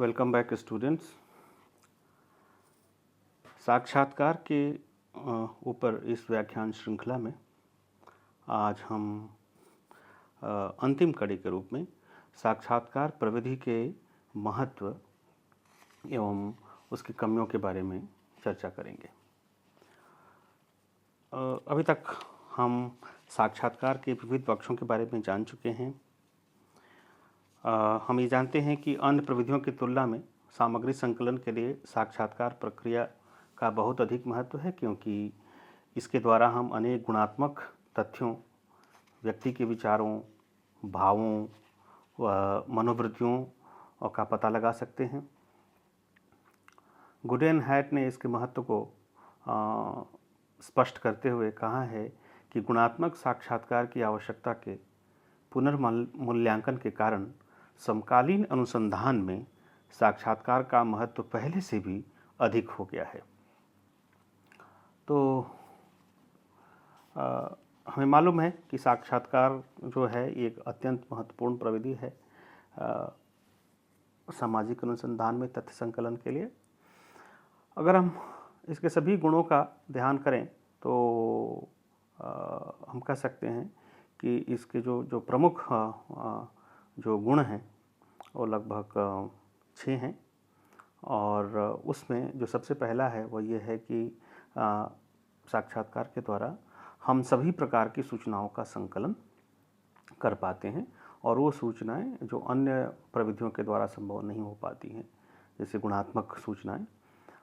Welcome back students. साक्षात्कार के ऊपर इस व्याख्यान श्रृंखला में आज हम अंतिम कड़ी के रूप में साक्षात्कार प्रविधि के महत्व एवं उसकी कमियों के बारे में चर्चा करेंगे। अभी तक हम साक्षात्कार के विविध पक्षों के बारे में जान चुके हैं। हम ये जानते हैं कि अन्य प्रविधियों की तुलना में सामग्री संकलन के लिए साक्षात्कार प्रक्रिया का बहुत अधिक महत्व है, क्योंकि इसके द्वारा हम अनेक गुणात्मक तथ्यों, व्यक्ति के विचारों, भावों व मनोवृत्तियों का पता लगा सकते हैं। गुडेनहाइट ने इसके महत्व को स्पष्ट करते हुए कहा है कि गुणात्मक साक्षात्कार की आवश्यकता के पुनर्मूल्यांकन के कारण समकालीन अनुसंधान में साक्षात्कार का महत्व पहले से भी अधिक हो गया है। तो हमें मालूम है कि साक्षात्कार जो है एक अत्यंत महत्वपूर्ण प्रविधि है सामाजिक अनुसंधान में तथ्य संकलन के लिए। अगर हम इसके सभी गुणों का ध्यान करें तो हम कह सकते हैं कि इसके जो प्रमुख जो गुण हैं वो लगभग 6 हैं, और उसमें जो सबसे पहला है वो ये है कि साक्षात्कार के द्वारा हम सभी प्रकार की सूचनाओं का संकलन कर पाते हैं, और वो सूचनाएं जो अन्य प्रविधियों के द्वारा संभव नहीं हो पाती हैं, जैसे गुणात्मक सूचनाएं।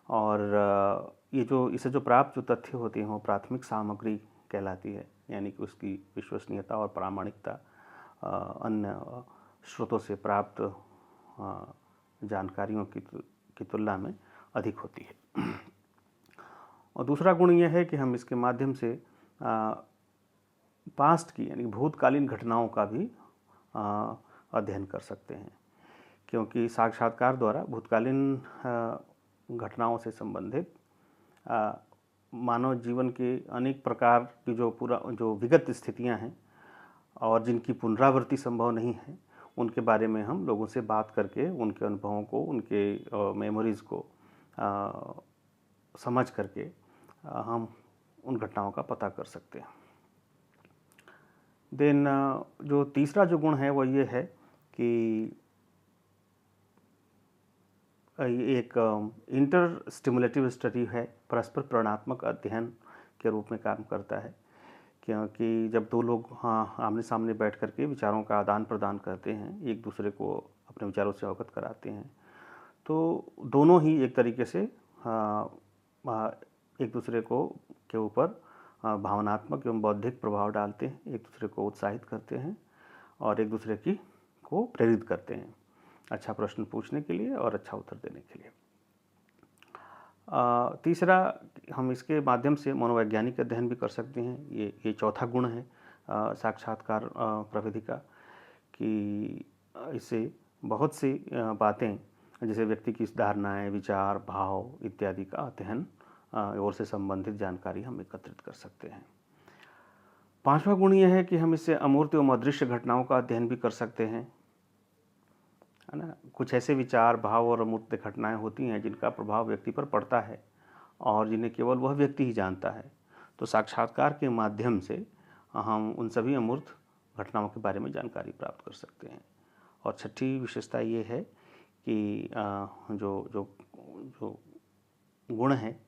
और ये जो इसे जो प्राप्त जो तथ्य होते हैं वो प्राथमिक सामग्री कहलाती है, यानी कि उसकी विश्वसनीयता और प्रामाणिकता अन्य स्रोतों से प्राप्त जानकारियों की तुलना में अधिक होती है। और दूसरा गुण यह है कि हम इसके माध्यम से पास्ट की यानी भूतकालीन घटनाओं का भी अध्ययन कर सकते हैं, क्योंकि साक्षात्कार द्वारा भूतकालीन घटनाओं से संबंधित मानव जीवन के अनेक प्रकार की जो विगत स्थितियां हैं और जिनकी पुनरावृत्ति संभव नहीं है, उनके बारे में हम लोगों से बात करके उनके अनुभवों को, उनके मेमोरीज़ को समझ करके हम उन घटनाओं का पता कर सकते हैं। देन जो तीसरा जो गुण है वो ये है कि एक इंटर स्टिमुलेटिव स्टडी है, परस्पर प्रेरणात्मक अध्ययन के रूप में काम करता है, क्योंकि जब दो लोग आमने सामने बैठ करके विचारों का आदान प्रदान करते हैं, एक दूसरे को अपने विचारों से अवगत कराते हैं, तो दोनों ही एक तरीके से एक दूसरे के ऊपर भावनात्मक एवं बौद्धिक प्रभाव डालते हैं, एक दूसरे को उत्साहित करते हैं और एक दूसरे को प्रेरित करते हैं अच्छा प्रश्न पूछने के लिए और अच्छा उत्तर देने के लिए। तीसरा, हम इसके माध्यम से मनोवैज्ञानिक अध्ययन भी कर सकते हैं। ये चौथा गुण है साक्षात्कार प्रविधि का, कि इससे बहुत सी बातें जैसे व्यक्ति की धारणाएं, विचार, भाव इत्यादि का अध्ययन और से संबंधित जानकारी हम एकत्रित कर सकते हैं। पांचवा गुण यह है कि हम इससे अमूर्त एवं अदृश्य घटनाओं का अध्ययन भी कर सकते हैं, है ना। कुछ ऐसे विचार, भाव और अमूर्त घटनाएं होती हैं जिनका प्रभाव व्यक्ति पर पड़ता है और जिन्हें केवल वह व्यक्ति ही जानता है। तो साक्षात्कार के माध्यम से हम उन सभी अमूर्त घटनाओं के बारे में जानकारी प्राप्त कर सकते हैं। और छठी विशेषता ये है कि जो गुण है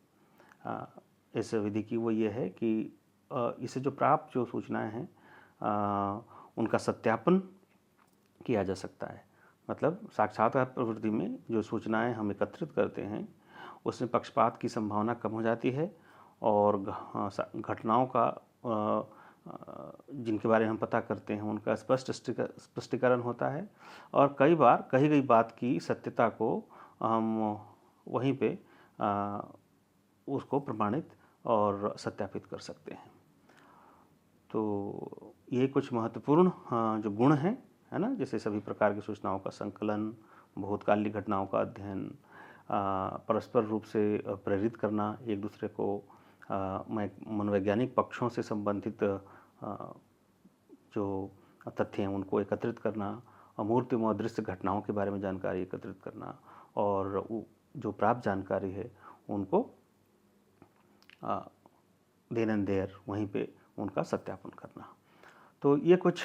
इस विधि की, वो ये है कि इसे जो प्राप्त जो सूचनाएं हैं उनका सत्यापन किया जा सकता है। मतलब साक्षात्कार प्रवृत्ति में जो सूचनाएं हम एकत्रित करते हैं उसमें पक्षपात की संभावना कम हो जाती है, और घटनाओं का जिनके बारे में हम पता करते हैं उनका स्पष्टीकरण होता है, और कई बार कही गई बात की सत्यता को हम वहीं पे उसको प्रमाणित और सत्यापित कर सकते हैं। तो ये कुछ महत्वपूर्ण जो गुण हैं, है ना, जैसे सभी प्रकार की सूचनाओं का संकलन, भूतकालीन घटनाओं का अध्ययन, परस्पर रूप से प्रेरित करना एक दूसरे को, मनोवैज्ञानिक पक्षों से संबंधित जो तथ्य हैं उनको एकत्रित करना, अमूर्त एवं अदृश्य घटनाओं के बारे में जानकारी एकत्रित करना, और जो प्राप्त जानकारी है उनको देन एंड देयर वहीं पे उनका सत्यापन करना। तो ये कुछ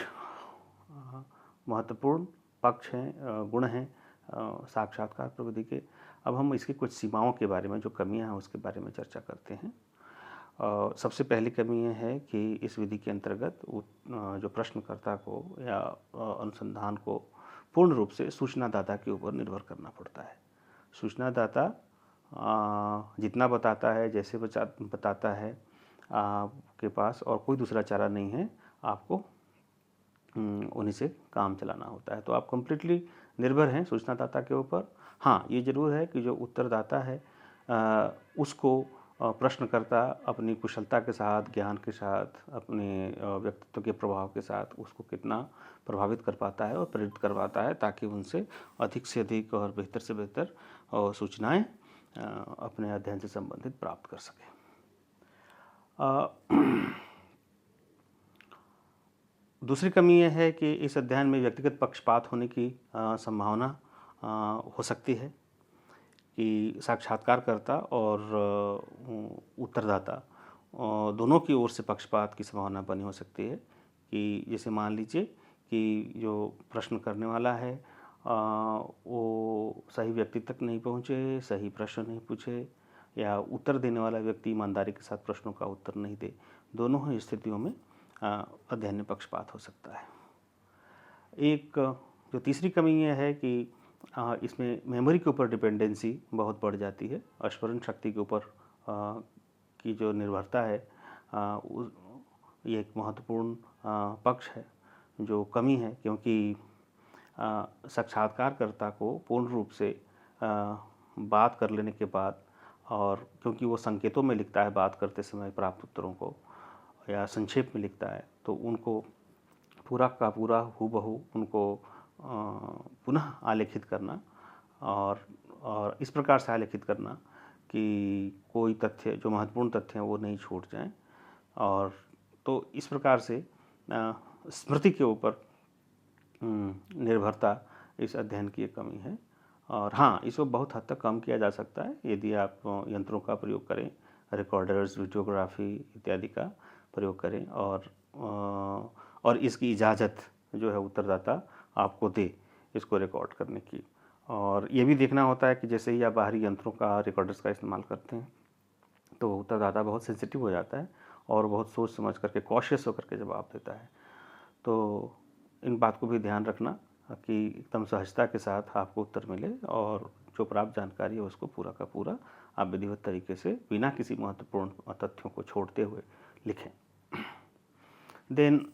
महत्वपूर्ण पक्ष हैं, गुण हैं साक्षात्कार प्रविधि के। अब हम इसकी कुछ सीमाओं के बारे में, जो कमियां हैं उसके बारे में चर्चा करते हैं। सबसे पहली कमी यह है कि इस विधि के अंतर्गत जो प्रश्नकर्ता को या अनुसंधान को पूर्ण रूप से सूचनादाता के ऊपर निर्भर करना पड़ता है। सूचनादाता जितना बताता है, जैसे बताता है, आपके पास और कोई दूसरा चारा नहीं है, आपको उन्हीं से काम चलाना होता है। तो आप कंप्लीटली निर्भर हैं सूचनादाता के ऊपर। हाँ, ये ज़रूर है कि जो उत्तरदाता है उसको प्रश्नकर्ता अपनी कुशलता के साथ, ज्ञान के साथ, अपने व्यक्तित्व के प्रभाव के साथ उसको कितना प्रभावित कर पाता है और प्रेरित कर पाता है, ताकि उनसे अधिक से अधिक और बेहतर से बेहतर सूचनाएं अपने अध्ययन से संबंधित प्राप्त कर सके। दूसरी कमी यह है कि इस अध्ययन में व्यक्तिगत पक्षपात होने की संभावना हो सकती है कि साक्षात्कारकर्ता और उत्तरदाता दोनों की ओर से पक्षपात की संभावना बनी हो सकती है। कि जैसे मान लीजिए कि जो प्रश्न करने वाला है वो सही व्यक्ति तक नहीं पहुँचे, सही प्रश्न नहीं पूछे, या उत्तर देने वाला व्यक्ति ईमानदारी के साथ प्रश्नों का उत्तर नहीं दे। दोनों ही स्थितियों में अध्ययन में पक्षपात हो सकता है। एक जो तीसरी कमी यह है कि इसमें मेमोरी के ऊपर डिपेंडेंसी बहुत बढ़ जाती है। स्मरण शक्ति के ऊपर की जो निर्भरता है ये एक महत्वपूर्ण पक्ष है, जो कमी है, क्योंकि साक्षात्कारकर्ता को पूर्ण रूप से बात कर लेने के बाद, और क्योंकि वो संकेतों में लिखता है बात करते समय प्राप्त उत्तरों को, या संक्षेप में लिखता है, तो उनको पूरा का पूरा हूबहू उनको पुनः आलेखित करना और इस प्रकार से आलेखित करना कि कोई तथ्य, जो महत्वपूर्ण तथ्य हैं, वो नहीं छूट जाएं। और तो इस प्रकार से स्मृति के ऊपर निर्भरता इस अध्ययन की एक कमी है। और हाँ, इसको बहुत हद तक कम किया जा सकता है यदि आप यंत्रों का प्रयोग करें, रिकॉर्डर्स, वीडियोग्राफी इत्यादि का प्रयोग करें, और इसकी इजाज़त जो है उत्तरदाता आपको दे इसको रिकॉर्ड करने की। और ये भी देखना होता है कि जैसे ही आप बाहरी यंत्रों का, रिकॉर्डर्स का इस्तेमाल करते हैं, तो उत्तरदाता बहुत सेंसिटिव हो जाता है और बहुत सोच समझ करके, कॉशियस होकर के जवाब देता है। तो इन बात को भी ध्यान रखना कि एकदम सहजता के साथ आपको उत्तर मिले और जो प्राप्त जानकारी है उसको पूरा का पूरा आप विधिवत तरीके से बिना किसी महत्वपूर्ण तथ्यों को छोड़ते हुए लिखें। देन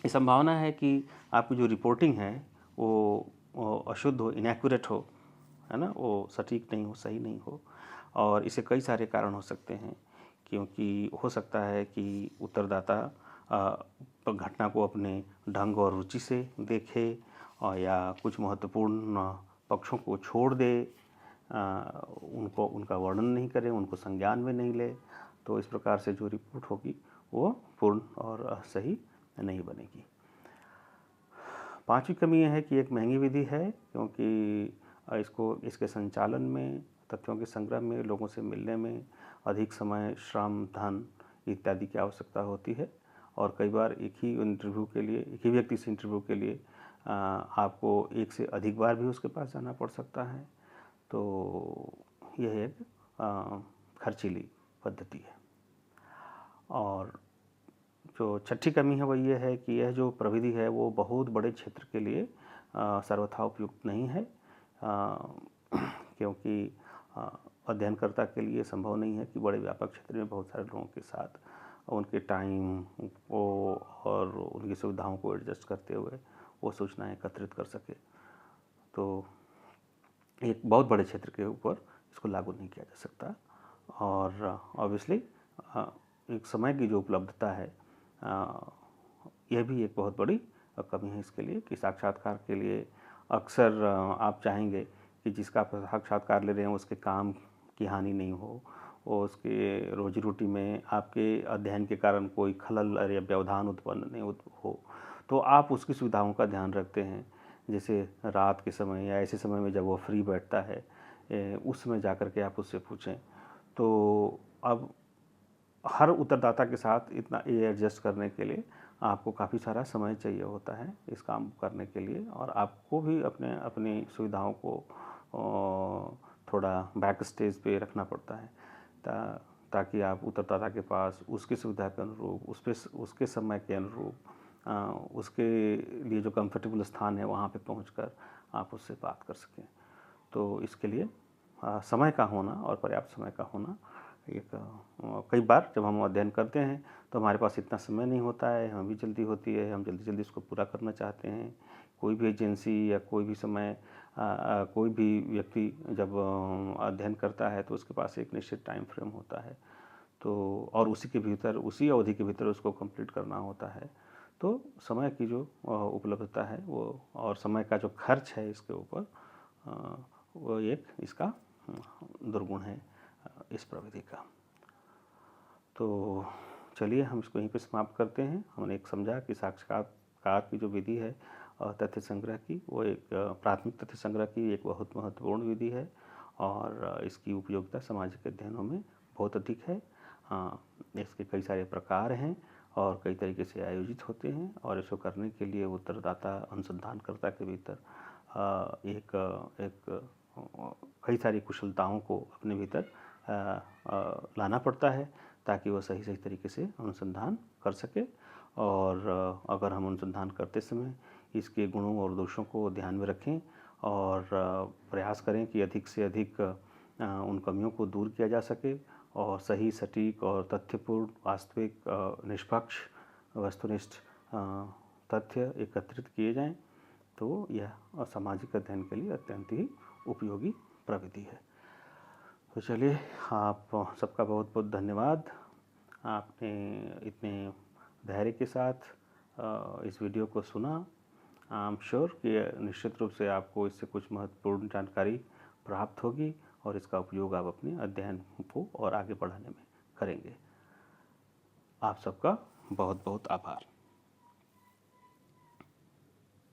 ये संभावना है कि आपकी जो रिपोर्टिंग है वो अशुद्ध हो, इनएक्यूरेट हो, है ना, वो सटीक नहीं हो, सही नहीं हो। और इसे कई सारे कारण हो सकते हैं, क्योंकि हो सकता है कि उत्तरदाता घटना को अपने ढंग और रुचि से देखे, और या कुछ महत्वपूर्ण पक्षों को छोड़ दे, उनका वर्णन नहीं करे, उनको संज्ञान में नहीं ले। तो इस प्रकार से जो रिपोर्ट होगी वो पूर्ण और सही नहीं बनेगी। पांचवी कमी यह है कि एक महंगी विधि है, क्योंकि इसके संचालन में, तथ्यों के संग्रह में, लोगों से मिलने में अधिक समय, श्रम, धन इत्यादि की आवश्यकता होती है। और कई बार एक ही व्यक्ति से इंटरव्यू के लिए आपको एक से अधिक बार भी उसके पास जाना पड़ सकता है। तो यह एक खर्चीली पद्धति है। और जो छठी कमी है वो ये है कि यह जो प्रविधि है वो बहुत बड़े क्षेत्र के लिए सर्वथा उपयुक्त नहीं है, क्योंकि अध्ययनकर्ता के लिए संभव नहीं है कि बड़े व्यापक क्षेत्र में बहुत सारे लोगों के साथ उनके टाइम को और उनकी सुविधाओं को एडजस्ट करते हुए वो सूचनाएं एकत्रित कर सके। तो एक बहुत बड़े क्षेत्र के ऊपर इसको लागू नहीं किया जा सकता। और ऑब्वियसली एक समय की जो उपलब्धता है, यह भी एक बहुत बड़ी कमी है इसके लिए, कि साक्षात्कार के लिए अक्सर आप चाहेंगे कि जिसका आप साक्षात्कार ले रहे हैं उसके काम की हानि नहीं हो, और उसके रोजी रोटी में आपके अध्ययन के कारण कोई खलल या व्यवधान उत्पन्न नहीं हो, तो आप उसकी सुविधाओं का ध्यान रखते हैं। जैसे रात के समय या ऐसे समय में जब वो फ्री बैठता है, उस समय जा कर के आप उससे पूछें। तो अब हर उत्तरदाता के साथ इतना ये एडजस्ट करने के लिए आपको काफ़ी सारा समय चाहिए होता है इस काम करने के लिए, और आपको भी अपनी सुविधाओं को थोड़ा बैक स्टेज पे रखना पड़ता है ताकि आप उत्तरदाता के पास उसकी सुविधा के अनुरूप, उसके समय के अनुरूप, उसके लिए जो कंफर्टेबल स्थान है वहाँ पे पहुंचकर आप उससे बात कर सकें। तो इसके लिए समय का होना और पर्याप्त समय का होना एक कई बार जब हम अध्ययन करते हैं तो हमारे पास इतना समय नहीं होता है, हमें भी जल्दी होती है, हम जल्दी जल्दी इसको पूरा करना चाहते हैं। कोई भी एजेंसी या कोई भी समय कोई भी व्यक्ति जब अध्ययन करता है तो उसके पास एक निश्चित टाइम फ्रेम होता है, तो और उसी के भीतर, उसी अवधि के भीतर उसको कंप्लीट करना होता है। तो समय की जो उपलब्धता है वो, और समय का जो खर्च है इसके ऊपर, वो एक इसका दुर्गुण है इस प्रविधि का। तो चलिए हम इसको यहीं पे समाप्त करते हैं। हमने एक समझा कि साक्षात्कार की जो विधि है तथ्य संग्रह की, वो एक प्राथमिक तथ्य संग्रह की एक बहुत महत्वपूर्ण विधि है, और इसकी उपयोगिता सामाजिक अध्ययनों में बहुत अधिक है। इसके कई सारे प्रकार हैं और कई तरीके से आयोजित होते हैं, और इसको करने के लिए उत्तरदाता अनुसंधानकर्ता के भीतर कई सारी कुशलताओं को अपने भीतर लाना पड़ता है ताकि वह सही सही तरीके से अनुसंधान कर सके। और अगर हम अनुसंधान करते समय इसके गुणों और दोषों को ध्यान में रखें और प्रयास करें कि अधिक से अधिक उन कमियों को दूर किया जा सके और सही, सटीक और तथ्यपूर्ण, वास्तविक, निष्पक्ष, वस्तुनिष्ठ तथ्य एकत्रित किए जाएं, तो यह सामाजिक अध्ययन के लिए अत्यंत ही उपयोगी प्रविधि है। तो चलिए, आप सबका बहुत बहुत धन्यवाद। आपने इतने धैर्य के साथ इस वीडियो को सुना। आई एम श्योर कि निश्चित रूप से आपको इससे कुछ महत्वपूर्ण जानकारी प्राप्त होगी और इसका उपयोग आप अपने अध्ययन को और आगे बढ़ाने में करेंगे। आप सबका बहुत बहुत आभार।